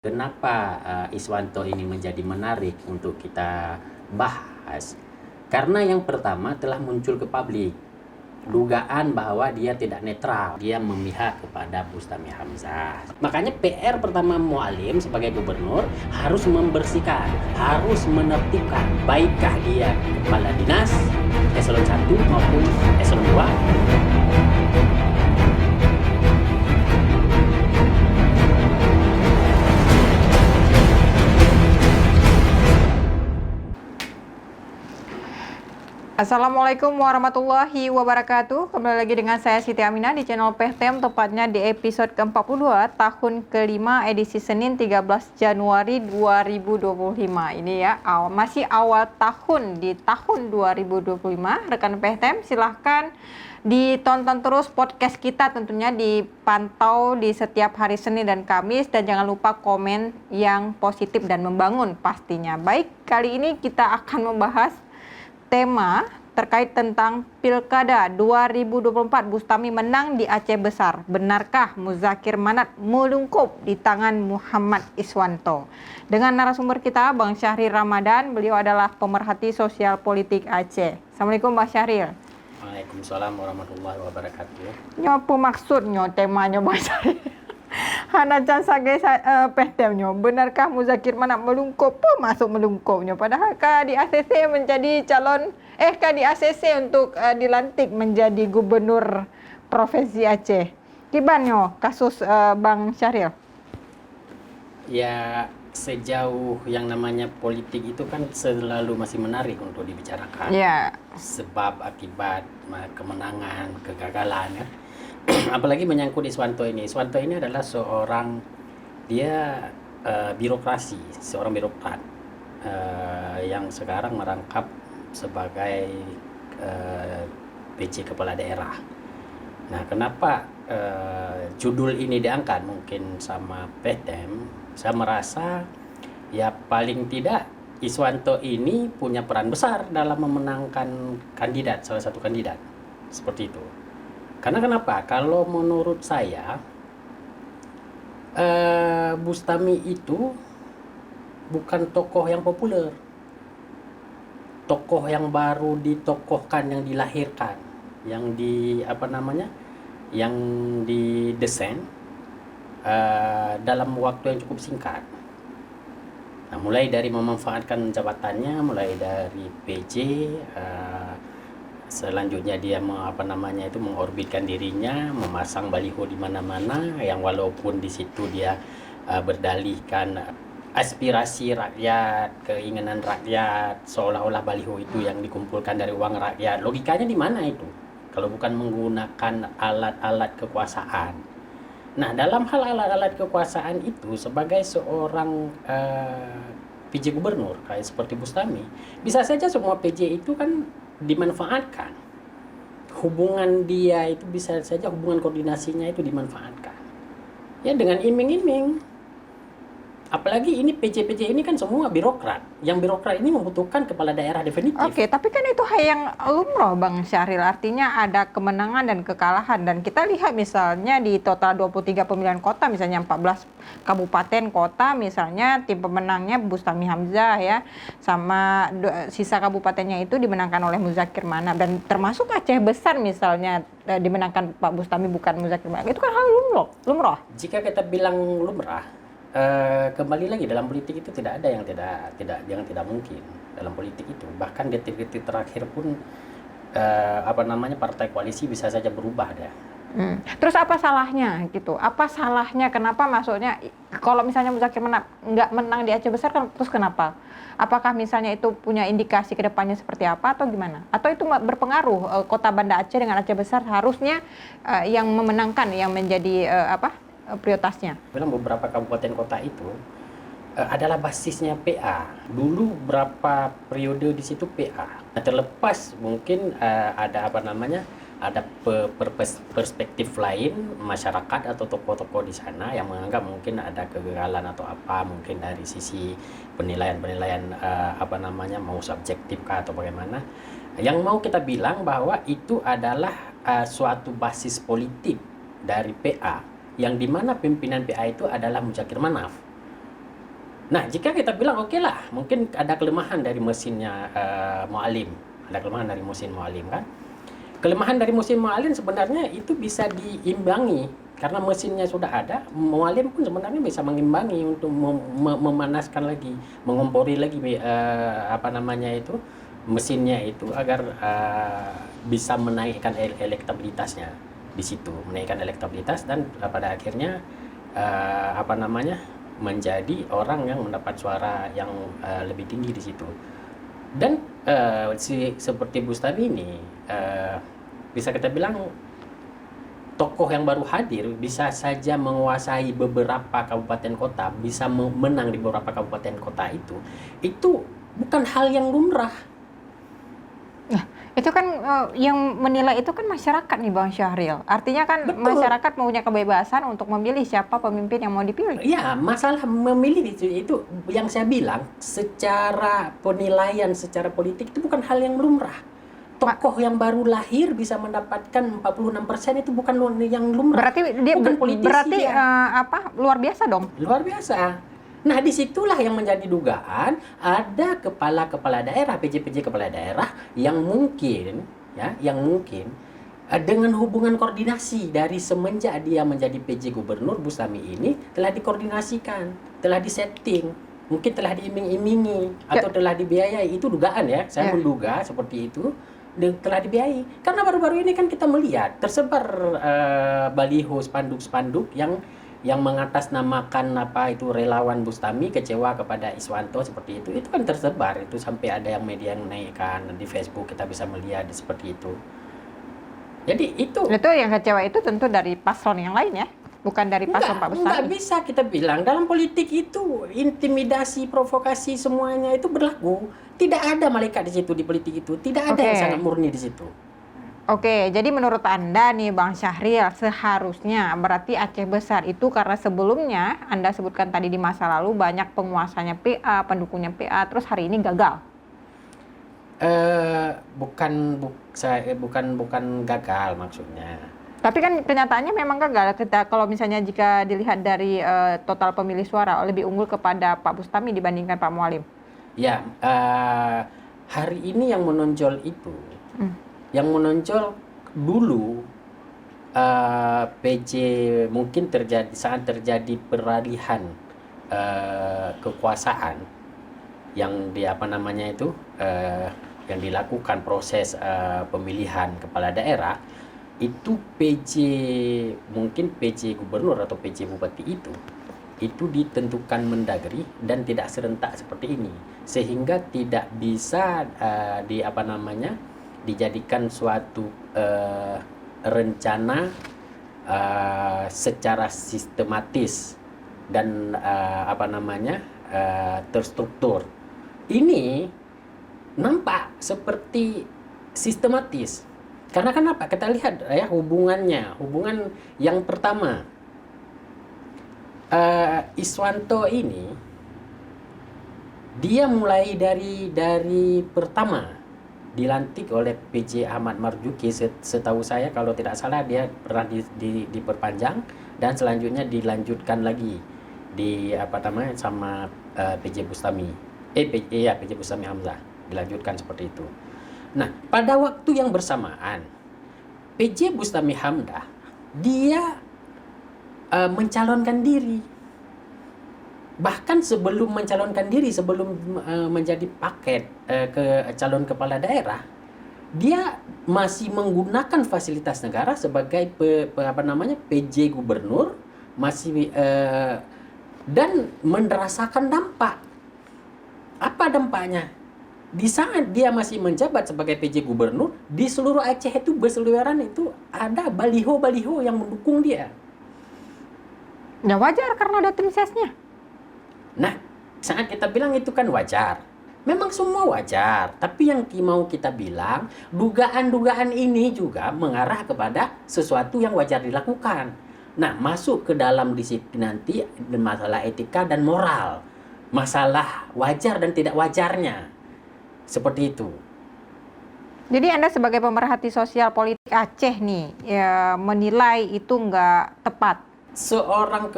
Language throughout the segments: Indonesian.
Kenapa Iswanto ini menjadi menarik untuk kita bahas? Karena yang pertama telah muncul ke publik dugaan bahwa dia tidak netral, dia memihak kepada Bustami Hamzah. Makanya PR pertama Mualim sebagai gubernur harus membersihkan, harus menertibkan, baikkah dia kepala dinas eselon 1 maupun eselon 2. Assalamualaikum warahmatullahi wabarakatuh. Kembali lagi dengan saya Siti Aminah di channel PTM, tepatnya di episode ke-42 tahun ke-5 edisi Senin 13 Januari 2025. Ini ya, masih awal tahun di tahun 2025. Rekan PTM silahkan ditonton terus podcast kita, tentunya dipantau di setiap hari Senin dan Kamis, dan jangan lupa komen yang positif dan membangun pastinya. Baik, kali ini kita akan membahas tema terkait tentang Pilkada 2024. Bustami menang di Aceh Besar. Benarkah Muzakir Manat melungkup di tangan Muhammad Iswanto? Dengan narasumber kita, Bang Syahril Ramadan. Beliau adalah pemerhati sosial politik Aceh. Assalamualaikum Bang Syahril. Waalaikumsalam warahmatullahi wabarakatuh. Apa maksudnya temanya Bang Syahril? Hanajan sagai PTM-nya. Benarkah Muzakir Manat melungkup? Apa masuk melungkupnya? Padahal di ACC menjadi calon di ACC untuk dilantik menjadi gubernur Provinsi Aceh. Gimana kasus Bang Syahril? Ya, sejauh yang namanya politik itu kan selalu masih menarik untuk dibicarakan. Ya. Sebab akibat kemenangan, kegagalan ya. Apalagi menyangkut Iswanto ini. Iswanto ini adalah seorang birokrasi, seorang birokrat yang sekarang merangkap sebagai PJ kepala daerah. Nah, kenapa judul ini diangkat mungkin sama PTM? Saya merasa ya paling tidak Iswanto ini punya peran besar dalam memenangkan kandidat, salah satu kandidat. Seperti itu. Karena kenapa? Kalau menurut saya Bustami itu bukan tokoh yang populer, tokoh yang baru ditokohkan, yang dilahirkan, yang yang didesain dalam waktu yang cukup singkat. Nah, mulai dari memanfaatkan jabatannya, mulai dari PJ, selanjutnya dia mengorbitkan dirinya, memasang baliho di mana-mana, yang walaupun di situ dia berdalihkan aspirasi rakyat, keinginan rakyat, seolah-olah baliho itu yang dikumpulkan dari uang rakyat. Logikanya di mana itu? Kalau bukan menggunakan alat-alat kekuasaan. Nah, dalam hal alat-alat kekuasaan itu, sebagai seorang PJ gubernur kayak seperti Bustami, bisa saja semua PJ itu kan dimanfaatkan. Hubungan dia itu bisa saja, hubungan koordinasinya itu dimanfaatkan. Ya, dengan iming-iming. Apalagi ini PJ-PJ ini kan semua birokrat. Yang birokrat ini membutuhkan kepala daerah definitif. Oke, tapi kan itu hal yang lumrah Bang Syahril. Artinya ada kemenangan dan kekalahan. Dan kita lihat misalnya di total 23 pemilihan kota, misalnya 14 kabupaten kota, misalnya tim pemenangnya Bustami Hamzah ya. Sama sisa kabupatennya itu dimenangkan oleh Muzakir Manat. Dan termasuk Aceh Besar misalnya dimenangkan Pak Bustami, bukan Muzakir Manat. Itu kan hal lumrah. Jika kita bilang lumrah, kembali lagi dalam politik itu tidak ada yang tidak mungkin dalam politik itu. Bahkan detik-detik terakhir pun partai koalisi bisa saja berubah deh. Terus apa salahnya gitu? Apa salahnya? Kenapa maksudnya kalau misalnya Muzakir Manat nggak menang di Aceh Besar, kan terus kenapa? Apakah misalnya itu punya indikasi ke depannya seperti apa atau gimana? Atau itu berpengaruh kota Banda Aceh dengan Aceh Besar harusnya yang memenangkan, yang menjadi prioritasnya? Dalam beberapa kabupaten kota itu adalah basisnya PA. Dulu berapa periode di situ PA. Nah, terlepas mungkin ada perspektif lain masyarakat atau tokoh-tokoh di sana yang menganggap mungkin ada kegagalan atau apa, mungkin dari sisi penilaian mau subjektif kah atau bagaimana. Yang mau kita bilang bahwa itu adalah suatu basis politik dari PA, yang dimana pimpinan PA itu adalah Muzakir Manaf. Nah, jika kita bilang oke lah, mungkin ada kelemahan dari mesinnya Mualim, ada kelemahan dari mesin Mualim kan. Kelemahan dari mesin Mualim sebenarnya itu bisa diimbangi karena mesinnya sudah ada. Mualim pun sebenarnya bisa mengimbangi untuk memanaskan lagi, mengompori lagi mesinnya itu agar bisa menaikkan elektabilitasnya di situ, menaikkan elektabilitas dan pada akhirnya menjadi orang yang mendapat suara yang lebih tinggi di situ. Dan seperti Bustami ini bisa kita bilang tokoh yang baru hadir bisa saja menguasai beberapa kabupaten kota, bisa menang di beberapa kabupaten kota itu bukan hal yang lumrah. Nah, itu kan yang menilai itu kan masyarakat nih Bang Syahril. Artinya kan Betul. masyarakat punya kebebasan untuk memilih siapa pemimpin yang mau dipilih. Ya, masalah memilih itu yang saya bilang secara penilaian secara politik itu bukan hal yang lumrah. Tokoh yang baru lahir bisa mendapatkan 46% itu bukan yang lumrah. Berarti dia bukan politisi luar biasa dong. luar biasa. Nah, disitulah yang menjadi dugaan ada kepala-kepala daerah, PJ-PJ kepala daerah yang mungkin dengan hubungan koordinasi dari semenjak dia menjadi PJ Gubernur Bustami ini telah dikoordinasikan, telah disetting, mungkin telah diiming-imingi atau telah dibiayai. Itu dugaan ya, saya menduga seperti itu. Telah dibiayai karena baru-baru ini kan kita melihat tersebar baliho spanduk-spanduk yang mengatasnamakan relawan Bustami kecewa kepada Iswanto seperti itu kan tersebar itu sampai ada yang media yang menaikkan di Facebook, kita bisa melihat seperti itu. Jadi itu yang kecewa itu tentu dari paslon yang lain ya, bukan dari paslon Pak Bustami. Enggak bisa kita bilang dalam politik itu intimidasi, provokasi semuanya itu berlaku. Tidak ada malaikat di situ di politik itu, tidak ada yang sangat murni di situ. Oke, jadi menurut Anda nih Bang Syahril, seharusnya berarti Aceh besar itu karena sebelumnya Anda sebutkan tadi di masa lalu banyak penguasanya PA, pendukungnya PA, terus hari ini gagal. Bukan gagal maksudnya. Tapi kan kenyataannya memang gagal. Kalau misalnya jika dilihat dari total pemilih suara lebih unggul kepada Pak Bustami dibandingkan Pak Mualim. Ya, hari ini yang menonjol itu. Yang menonjol dulu PJ mungkin saat terjadi peralihan kekuasaan yang yang dilakukan proses pemilihan kepala daerah itu mungkin PJ gubernur atau PJ bupati itu ditentukan Mendagri dan tidak serentak seperti ini sehingga tidak bisa dijadikan suatu rencana secara sistematis dan terstruktur. Ini nampak seperti sistematis. Karena kenapa? Kita lihat ya hubungan yang pertama. Iswanto ini dia mulai dari pertama dilantik oleh PJ Ahmad Marzuki, setahu saya kalau tidak salah dia pernah diperpanjang dan selanjutnya dilanjutkan lagi sama PJ Bustami. PJ Bustami Hamzah dilanjutkan seperti itu. Nah, pada waktu yang bersamaan PJ Bustami Hamzah dia mencalonkan diri. Bahkan sebelum mencalonkan diri, sebelum menjadi paket ke calon kepala daerah, dia masih menggunakan fasilitas negara sebagai PJ gubernur, masih dan merasakan dampak. Apa dampaknya? Di saat dia masih menjabat sebagai PJ gubernur, di seluruh Aceh itu berseliweran itu ada baliho-baliho yang mendukung dia. Ya wajar karena ada tim sesnya. Nah, saat kita bilang itu kan wajar. Memang semua wajar, tapi yang mau kita bilang, dugaan-dugaan ini juga mengarah kepada sesuatu yang wajar dilakukan. Nah, masuk ke dalam disiplin nanti masalah etika dan moral. Masalah wajar dan tidak wajarnya. Seperti itu. Jadi Anda sebagai pemerhati sosial politik Aceh nih, ya, menilai itu nggak tepat. Seorang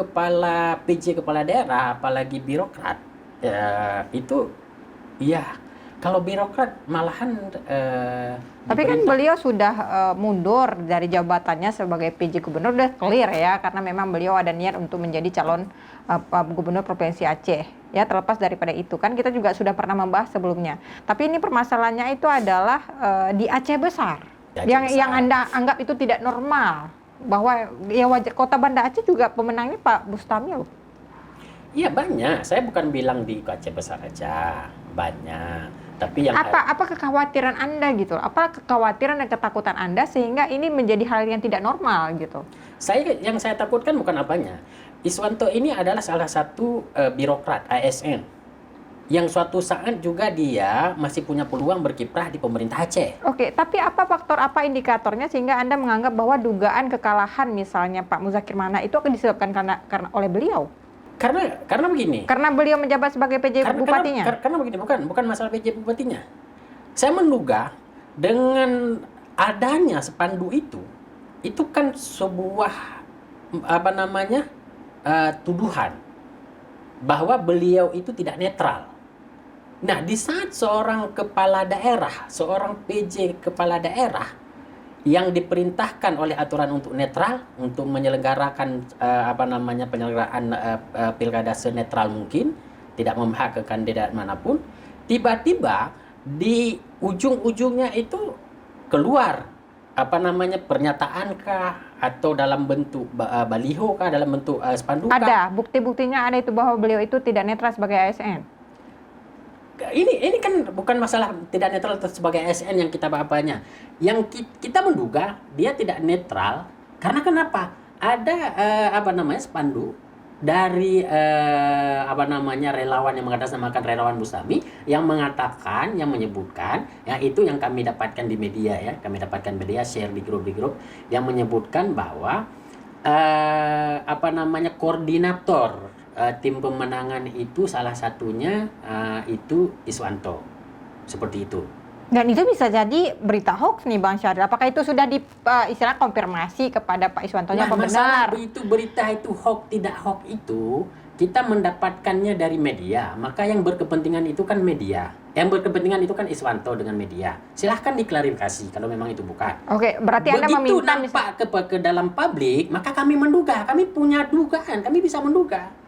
PJ kepala daerah, apalagi birokrat, Itu ya, kalau birokrat malahan Tapi kan beliau sudah mundur dari jabatannya sebagai PJ Gubernur, udah clear ya, karena memang beliau ada niat untuk menjadi calon Gubernur Provinsi Aceh. Ya, terlepas daripada itu kan kita juga sudah pernah membahas sebelumnya. Tapi ini permasalahannya itu adalah di Aceh Besar. Di Aceh Yang Besar. Anda anggap itu tidak normal. Bahwa ya wajar, Kota Banda Aceh juga pemenangnya Pak Bustami loh. Iya banyak, saya bukan bilang di Aceh Besar aja, banyak. Tapi yang Apa kekhawatiran Anda gitu? Apa kekhawatiran dan ketakutan Anda sehingga ini menjadi hal yang tidak normal gitu? yang saya takutkan bukan apanya. Iswanto ini adalah salah satu birokrat ASN yang suatu saat juga dia masih punya peluang berkiprah di pemerintah Aceh. Oke, tapi apa faktor, apa indikatornya sehingga Anda menganggap bahwa dugaan kekalahan misalnya Pak Muzakir Manaf itu akan disebabkan karena oleh beliau? Karena begini. Karena beliau menjabat sebagai PJ Bupatinya? Karena begini, bukan masalah PJ Bupatinya. Saya menduga dengan adanya spanduk itu kan sebuah tuduhan bahwa beliau itu tidak netral. Nah, di saat seorang kepala daerah, seorang PJ kepala daerah yang diperintahkan oleh aturan untuk netral, untuk menyelenggarakan penyelenggaraan pilkada senetral mungkin, tidak memihak ke kandidat manapun, tiba-tiba di ujung-ujungnya itu keluar pernyataan kah, atau dalam bentuk baliho kah, dalam bentuk spanduk kah? Ada bukti-buktinya, ada itu bahwa beliau itu tidak netral sebagai ASN. Ini kan bukan masalah tidak netral sebagai ASN yang kita bapaknya. Yang kita menduga dia tidak netral karena kenapa? Ada spanduk dari relawan yang mengatasnamakan relawan Bustami yang mengatakan, yang menyebutkan, ya itu yang kami dapatkan di media ya, kami dapatkan media share di grup yang menyebutkan bahwa koordinator tim pemenangan itu salah satunya itu Iswanto, seperti itu. Dan itu bisa jadi berita hoax nih Bang Syahril. Apakah itu sudah istilah konfirmasi kepada Pak Iswantonya apa benar? Itu berita itu hoax tidak hoax itu kita mendapatkannya dari media. Maka yang berkepentingan itu kan media. Yang berkepentingan itu kan Iswanto dengan media. Silahkan diklarifikasi kalau memang itu bukan. Oke, berarti Anda begitu meminta nampak ke dalam publik, maka kami menduga, kami punya dugaan, kami bisa menduga.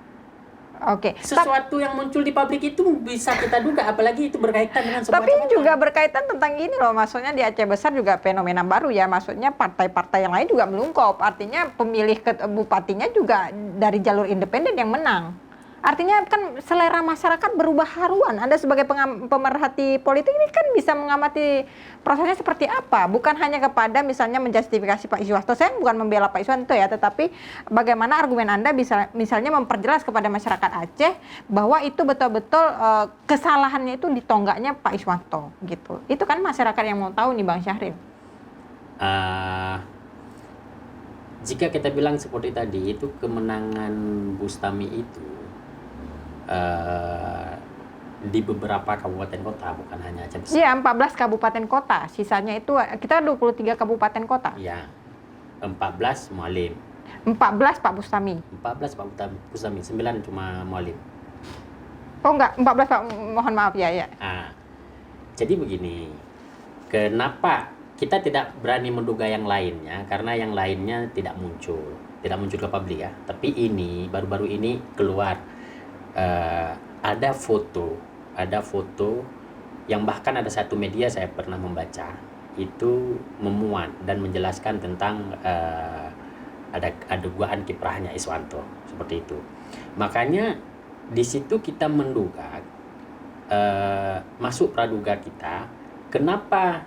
Oke. Sesuatu yang muncul di publik itu bisa kita duga, apalagi itu berkaitan dengan sebuah Tapi catatan. juga berkaitan tentang gini loh, maksudnya di Aceh Besar juga fenomena baru ya, maksudnya partai-partai yang lain juga melungkop, artinya pemilih bupatinya juga dari jalur independen yang menang. Artinya kan selera masyarakat berubah haruan. Anda sebagai pemerhati politik ini kan bisa mengamati prosesnya seperti apa. Bukan hanya kepada misalnya menjustifikasi Pak Iswanto. Saya bukan membela Pak Iswanto ya, tetapi bagaimana argumen Anda bisa misalnya memperjelas kepada masyarakat Aceh bahwa itu betul-betul kesalahannya itu di tonggaknya Pak Iswanto gitu. Itu kan masyarakat yang mau tahu nih Bang Syahril. Jika kita bilang seperti tadi, itu kemenangan Bustami itu di beberapa kabupaten kota, bukan hanya Aceh Besar. Iya, 14 kabupaten kota. Sisanya itu kita 23 kabupaten kota. Iya. 14 Mualim. 14 Pak Bustami. 14 Pak Bustami, 9 cuma Mualim. Oh enggak, 14 Pak, mohon maaf ya. Jadi begini. Kenapa kita tidak berani menduga yang lainnya? Karena yang lainnya tidak muncul ke publik ya. Tapi ini baru-baru ini keluar ada foto yang bahkan ada satu media saya pernah membaca itu memuat dan menjelaskan tentang ada dugaan kiprahnya Iswanto seperti itu. Makanya di situ kita menduga masuk praduga kita, kenapa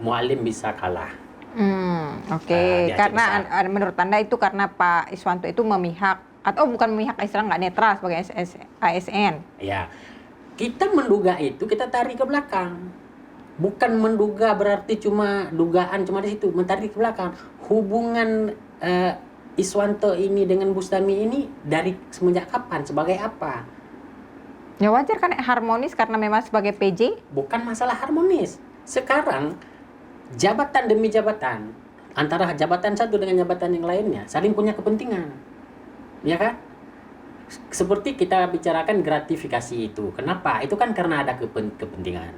Mualim bisa kalah. Oke. Karena menurut Anda itu karena Pak Iswanto itu memihak, atau bukan memihak, istilah nggak netral sebagai ASN. Ya, kita menduga itu, kita tarik ke belakang. Bukan menduga berarti cuma dugaan cuma di situ, menarik ke belakang. Hubungan Iswanto ini dengan Bustami ini dari semenjak kapan, sebagai apa? Ya wajar kan harmonis karena memang sebagai PJ. Bukan masalah harmonis. Sekarang jabatan demi jabatan, antara jabatan satu dengan jabatan yang lainnya saling punya kepentingan. Ya kan? seperti kita bicarakan gratifikasi itu. Kenapa? Itu kan karena ada kepentingan.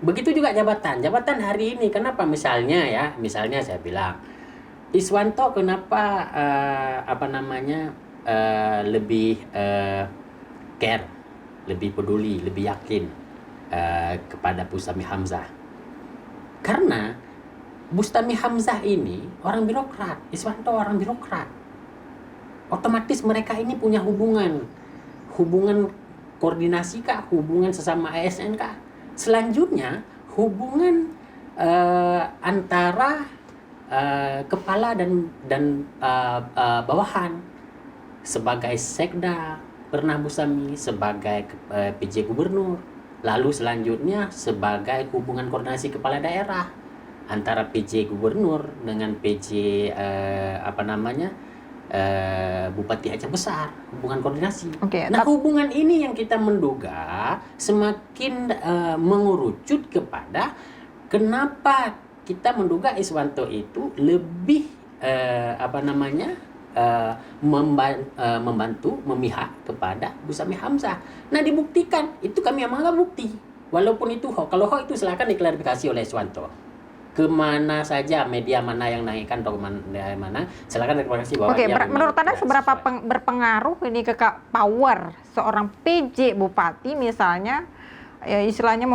Begitu juga jabatan. Jabatan hari ini kenapa misalnya saya bilang Iswanto kenapa lebih care, lebih peduli, lebih yakin kepada Bustami Hamzah. Karena Bustami Hamzah ini orang birokrat, Iswanto orang birokrat. Otomatis mereka ini punya hubungan koordinasi kah, hubungan sesama ASN kah. Selanjutnya hubungan antara kepala dan bawahan. Sebagai sekda pernah Bustami, sebagai PJ gubernur, lalu selanjutnya sebagai hubungan koordinasi kepala daerah antara PJ gubernur dengan PJ Bupati Aceh Besar, hubungan koordinasi. Oke, Nah, hubungan ini yang kita menduga semakin mengerucut kepada kenapa kita menduga Iswanto itu lebih membantu memihak kepada Bustami Hamzah. Nah, dibuktikan, itu kami menganggap bukti. Walaupun itu hoax, kalau hoax itu silakan diklarifikasi oleh Iswanto. Kemana saja, media mana yang naikkan atau mana, silakan deklarasi bahwa menurut Anda seberapa berpengaruh ini ke power seorang PJ Bupati misalnya, istilahnya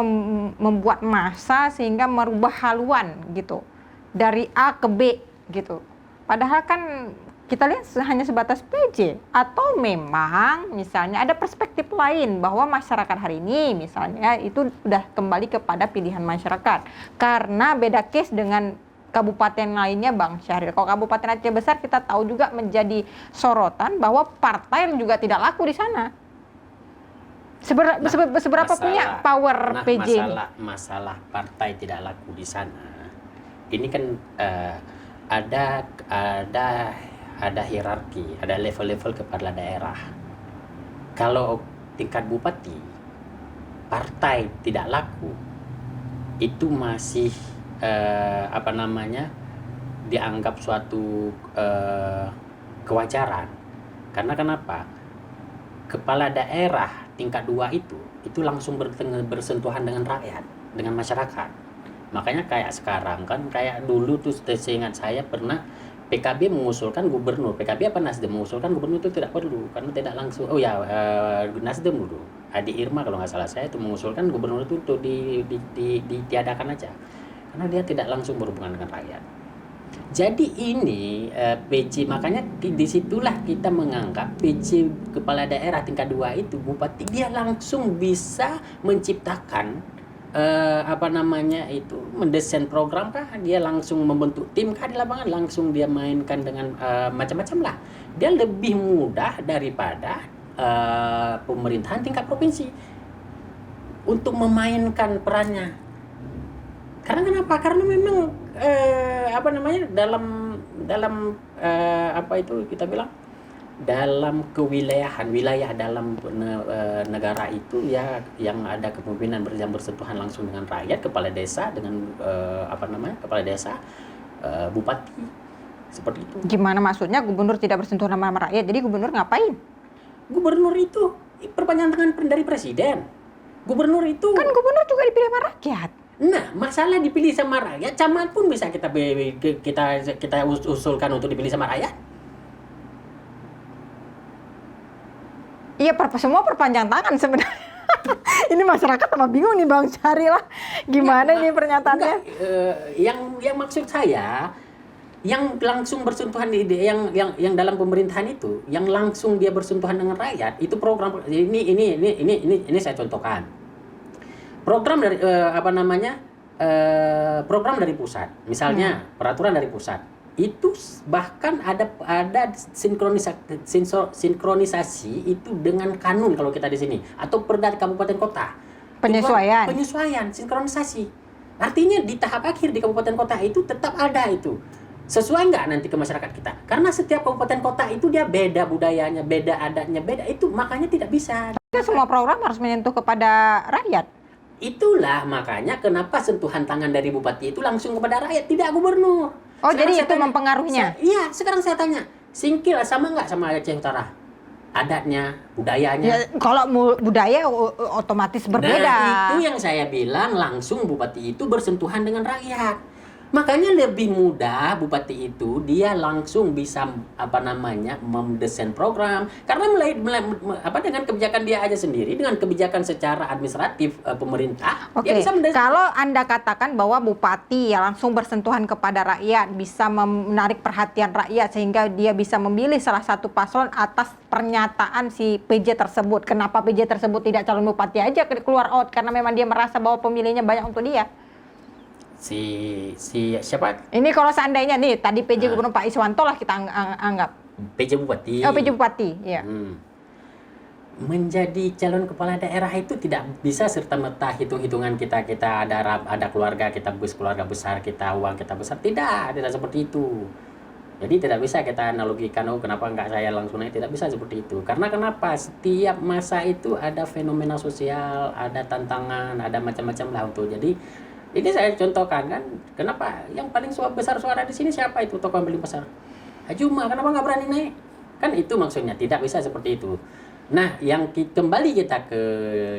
membuat massa sehingga merubah haluan gitu dari A ke B gitu. Padahal kan kita lihat hanya sebatas PJ, atau memang misalnya ada perspektif lain bahwa masyarakat hari ini misalnya itu udah kembali kepada pilihan masyarakat karena beda case dengan kabupaten lainnya Bang Syahril. Kalau Kabupaten Aceh Besar kita tahu juga menjadi sorotan bahwa partai juga tidak laku di sana. Seberapa punya power PJ ini? Masalah partai tidak laku di sana. Ini kan ada hierarki, ada level-level kepala daerah. Kalau tingkat bupati, partai tidak laku, itu masih dianggap suatu kewajaran. Karena kenapa? Kepala daerah tingkat 2 itu langsung bersentuhan dengan rakyat, dengan masyarakat. Makanya kayak sekarang kan, kayak dulu tuh seingat saya pernah PKB mengusulkan gubernur, PKB apa Nasdem mengusulkan gubernur itu tidak perlu karena tidak langsung. Nasdem dulu, Adi Irma kalau nggak salah saya itu mengusulkan gubernur itu untuk ditiadakan aja karena dia tidak langsung berhubungan dengan rakyat. Jadi ini PJ, makanya disitulah kita menganggap PJ kepala daerah tingkat 2 itu bupati dia langsung bisa menciptakan mendesain program kah, dia langsung membentuk tim kah di lapangan, langsung dia mainkan dengan macam-macam lah. Dia lebih mudah daripada pemerintahan tingkat provinsi untuk memainkan perannya. Karena kenapa? Karena memang dalam kewilayahan, wilayah dalam negara itu ya yang ada kepemimpinan yang bersentuhan langsung dengan rakyat, kepala desa dengan bupati, seperti itu. Gimana maksudnya gubernur tidak bersentuhan sama rakyat? Jadi gubernur ngapain? Gubernur itu perpanjangan tangan dari presiden. Gubernur itu kan gubernur juga dipilih sama rakyat. Nah, masalah dipilih sama rakyat, camat pun bisa kita usulkan untuk dipilih sama rakyat. Iya, semua perpanjang tangan sebenarnya. Ini masyarakat sama bingung nih Bang Syahril lah. Gimana nih pernyataannya? Yang maksud saya, yang langsung bersentuhan yang dalam pemerintahan itu, yang langsung dia bersentuhan dengan rakyat, itu program ini saya contohkan. Program dari program dari pusat, misalnya peraturan dari pusat. Itu bahkan ada sinkronisasi itu dengan kanun kalau kita di sini atau perda kabupaten kota. Penyesuaian, sinkronisasi. Artinya di tahap akhir di kabupaten kota itu tetap ada itu. Sesuai nggak nanti ke masyarakat kita? Karena setiap kabupaten kota itu dia beda budayanya, beda adatnya, beda itu makanya tidak bisa. Semua program harus menyentuh kepada rakyat. Itulah makanya kenapa sentuhan tangan dari bupati itu langsung kepada rakyat, tidak gubernur. Oh, sekarang jadi itu mempengaruhinya? Iya, sekarang saya tanya, Singkil sama nggak sama Aceh Utara? adatnya, budayanya. Ya, kalau budaya otomatis berbeda. Nah, itu yang saya bilang langsung bupati itu bersentuhan dengan rakyat. Makanya lebih mudah bupati itu dia langsung bisa mendesain program karena dengan kebijakan dia aja sendiri dengan kebijakan secara administratif pemerintah Oke. dia bisa mendesain. Kalau Anda katakan bahwa bupati ya langsung bersentuhan kepada rakyat, bisa menarik perhatian rakyat sehingga dia bisa memilih salah satu paslon atas pernyataan si PJ tersebut. Kenapa PJ tersebut tidak calon bupati aja keluar out karena memang dia merasa bahwa pemilihnya banyak untuk dia. Si siapa? Ini kalau seandainya nih tadi PJ Gubernur Pak Iswanto lah kita anggap. PJ Bupati. Oh, PJ Bupati, ya. Menjadi calon kepala daerah itu tidak bisa serta-merta hitung-hitungan kita ada keluarga kita keluarga besar kita uang kita besar tidak seperti itu. Jadi tidak bisa kita analogikan kenapa enggak saya langsung naik, tidak bisa seperti itu. Karena kenapa? Setiap masa itu ada fenomena sosial, ada tantangan, ada macam-macam lah untuk. Jadi ini saya contohkan kan, kenapa yang paling besar suara di sini siapa itu tokoh yang paling besar? Ajuma, kenapa nggak berani naik? Kan itu maksudnya, tidak bisa seperti itu. Nah, kembali kita ke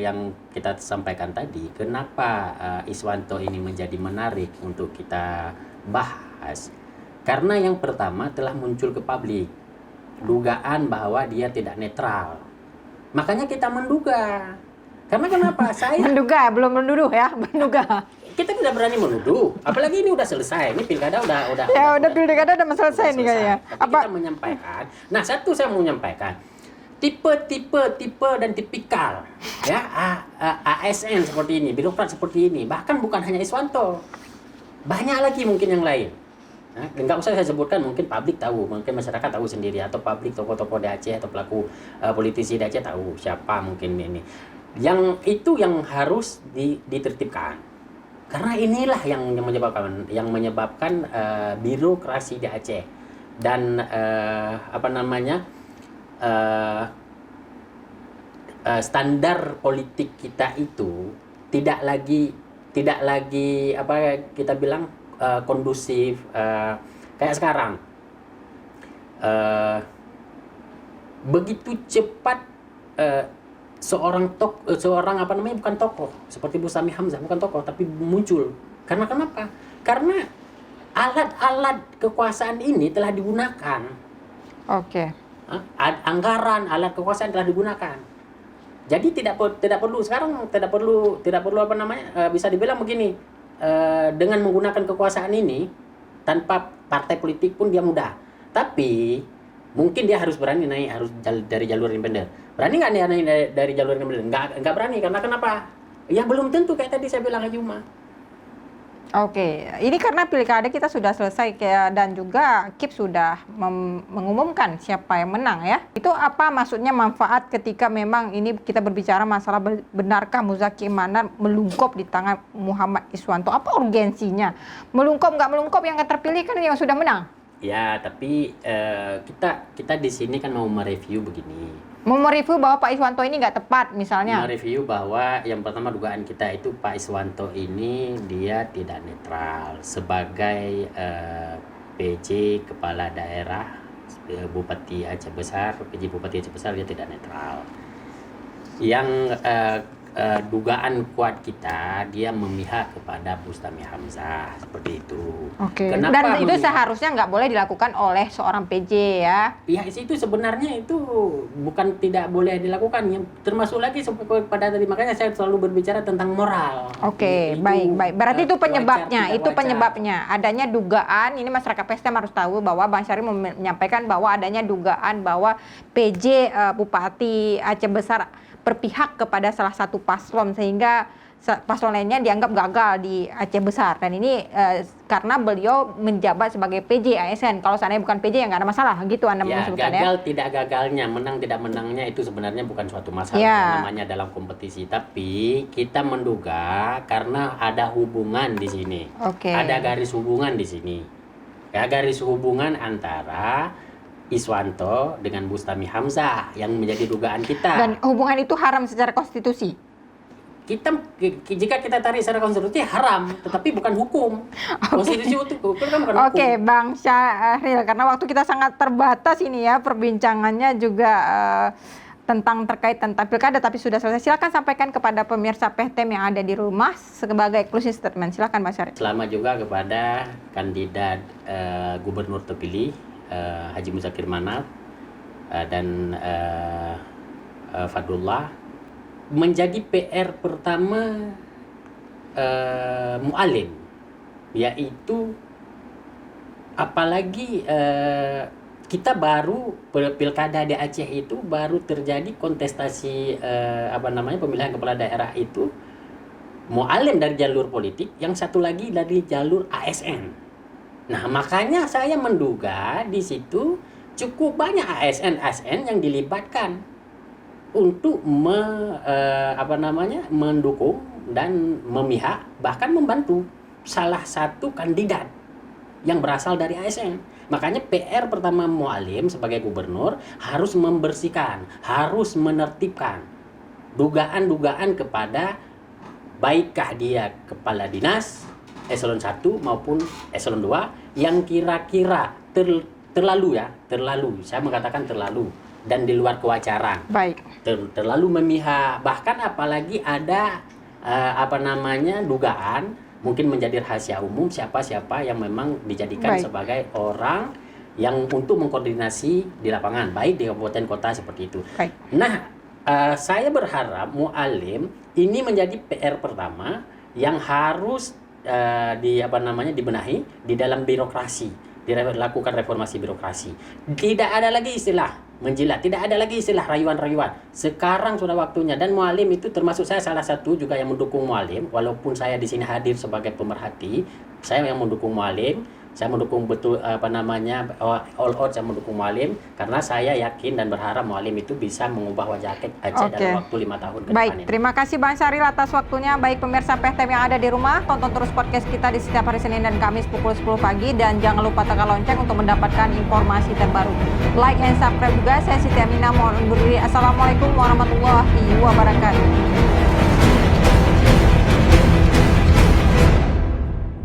yang kita sampaikan tadi, kenapa Iswanto ini menjadi menarik untuk kita bahas? Karena yang pertama telah muncul ke publik dugaan bahwa dia tidak netral. Makanya kita menduga. Karena kenapa? Saya menduga, belum menuduh ya, menduga. Kita tidak berani menuduh, apalagi ini udah selesai, ini pilkada udah pilkada udah selesai nih kayaknya. Kita menyampaikan, nah satu saya mau menyampaikan, tipe dan tipikal, ya ASN seperti ini, birokrat seperti ini, bahkan bukan hanya Iswanto, banyak lagi mungkin yang lain. Nah, nggak usah saya sebutkan, mungkin publik tahu, mungkin masyarakat tahu sendiri, atau publik tokoh-tokoh di Aceh atau pelaku politisi di Aceh tahu siapa mungkin ini. Yang itu yang harus ditertibkan. Karena inilah yang menyebabkan birokrasi di Aceh dan standar politik kita itu tidak lagi kita bilang kondusif kayak sekarang. Begitu cepat seorang bukan tokoh seperti Bustami Hamzah, bukan tokoh tapi muncul. Karena kenapa? Karena alat-alat kekuasaan ini telah digunakan. Oke. Anggaran, alat kekuasaan telah digunakan. Jadi tidak perlu bisa dibilang begini, dengan menggunakan kekuasaan ini tanpa partai politik pun dia mudah. Tapi mungkin dia harus berani naik dari jalur independen. Berani nggak naik dari jalur independen? Nggak berani. Karena kenapa? Ya belum tentu kayak tadi saya bilang aja Uma. Oke, ini karena pilkada kita sudah selesai dan juga KIP sudah mengumumkan siapa yang menang ya. Itu apa maksudnya manfaat ketika memang ini kita berbicara masalah benarkah Muzaki Manar melungkop di tangan Muhammad Iswanto? Apa urgensinya? Melungkop nggak melungkop yang terpilih kan yang sudah menang. Ya, tapi kita di sini kan mau mereview begini. Mau mereview bahwa Pak Iswanto ini nggak tepat misalnya. Mereview bahwa yang pertama dugaan kita itu Pak Iswanto ini dia tidak netral sebagai PJ kepala daerah Bupati Aceh Besar, PJ Bupati Aceh Besar dia tidak netral. Yang dugaan kuat kita dia memihak kepada Bustami Hamzah seperti itu. Oke. Dan itu seharusnya nggak boleh dilakukan oleh seorang PJ ya? Ya itu sebenarnya itu bukan tidak boleh dilakukan, yang termasuk lagi pada tadi makanya saya selalu berbicara tentang moral. Oke, baik. Berarti itu penyebabnya. Adanya dugaan, ini masyarakat PSTM harus tahu bahwa Bang Syarif menyampaikan bahwa adanya dugaan bahwa PJ Bupati Aceh Besar berpihak kepada salah satu paslon sehingga paslon lainnya dianggap gagal di Aceh Besar, dan ini karena beliau menjabat sebagai PJ ASN. Kalau seandainya bukan PJ ya nggak ada masalah gitu Anda menyebutkan ya. Gagal tidak gagalnya, menang tidak menangnya itu sebenarnya bukan suatu masalah namanya dalam kompetisi, tapi kita menduga karena ada hubungan di sini. Ada garis hubungan di sini. Ya, garis hubungan antara Iswanto dengan Bustami Hamzah yang menjadi dugaan kita. Dan hubungan itu haram secara konstitusi. jika kita tarik secara konstitusi haram, tetapi bukan hukum. Konstitusi itu kan bukan hukum. Oke, Bang Syahril, karena waktu kita sangat terbatas ini ya, perbincangannya juga terkait tentang pilkada, tapi sudah selesai. Silakan sampaikan kepada pemirsa PTM yang ada di rumah sebagai closing statement. Silakan Bang Syahril. Selamat juga kepada kandidat gubernur terpilih Haji Muzakir Manaf dan Fadlullah. Menjadi PR pertama mu'alim, yaitu apalagi kita baru pilkada di Aceh itu baru terjadi kontestasi pemilihan kepala daerah itu mu'alim dari jalur politik, yang satu lagi dari jalur ASN. Nah, makanya saya menduga di situ cukup banyak ASN yang dilibatkan untuk mendukung dan memihak, bahkan membantu salah satu kandidat yang berasal dari ASN. Makanya PR pertama mu'alim sebagai gubernur harus membersihkan, harus menertibkan dugaan-dugaan kepada baikkah dia kepala dinas eselon 1 maupun eselon 2 yang kira-kira terlalu, saya mengatakan terlalu, dan di luar kewajaran. Baik. Terlalu memihak, bahkan apalagi ada dugaan mungkin menjadi rahasia umum siapa-siapa yang memang dijadikan sebagai orang yang untuk mengkoordinasi di lapangan, baik di kabupaten kota seperti itu. Baik. Nah, saya berharap mu'alim ini menjadi PR pertama yang harus dibenahi di dalam birokrasi, dilakukan reformasi birokrasi. Tidak ada lagi istilah menjilat, tidak ada lagi istilah rayuan-rayuan. Sekarang sudah waktunya, dan mu'alim itu termasuk saya salah satu juga yang mendukung mu'alim, walaupun saya di sini hadir sebagai pemerhati, saya yang mendukung mu'alim. Saya mendukung betul all out saya mendukung mu'alim, karena saya yakin dan berharap mu'alim itu bisa mengubah wajah Aceh dalam waktu 5 tahun ke depan. Baik, terima kasih Bang Syahril atas waktunya. Baik pemirsa PTM yang ada di rumah, tonton terus podcast kita di setiap hari Senin dan Kamis pukul 10 pagi, dan jangan lupa tekan lonceng untuk mendapatkan informasi terbaru. Like and subscribe juga. Saya Siti Aminah mohon undur diri. Assalamualaikum warahmatullahi wabarakatuh.